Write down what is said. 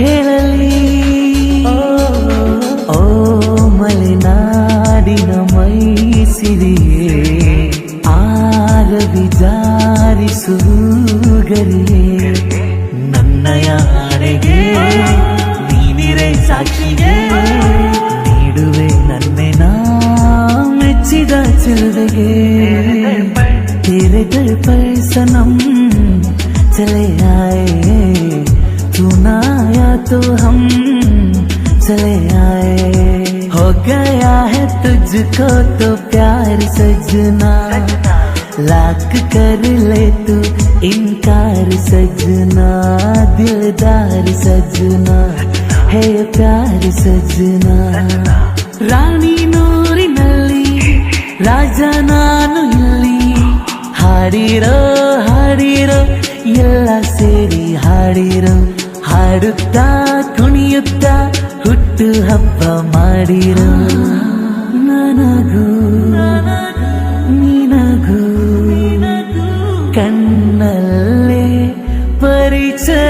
ಹೇಳಲಿ ಓ ಮಲೆನಾಡಿನ ಮೈಸಿರಿಯೇ ಆರವಿ ಜಾರಿಸುಗರಿಯೇ ನನ್ನಯ ಆಣೆಗೆ ನೀನಿರೆ ಸಾಕ್ಷಿಗೆ ನೀಡುವೆ ನನ್ನೆ ನಾ ಮೆಚ್ಚಿದ ಚೆಲುವೆಗೆ तेरे दर पर सनम चले आए तू ना आया तो हम चले आए हो गया है तुझको तो प्यार सजना लाख कर ले तू इनकार सजना दिलदार सजना है प्यार सजना रानी नूरिनल्ली राजा नानु इल्ली ಹಾಡಿರೋ ಹಾಡಿರೋ ಎಲ್ಲ ಸೇರಿ ಹಾಡಿರೋ ಹಾಡುತ್ತಾ ಕುಣಿಯುತ್ತಾ ಹುಟ್ಟು ಹಬ್ಬ ಮಾಡಿರೋ ನನಗೂ ನಿನಗೂ ಕಣ್ಣಲ್ಲೇ ಪರಿಚಯ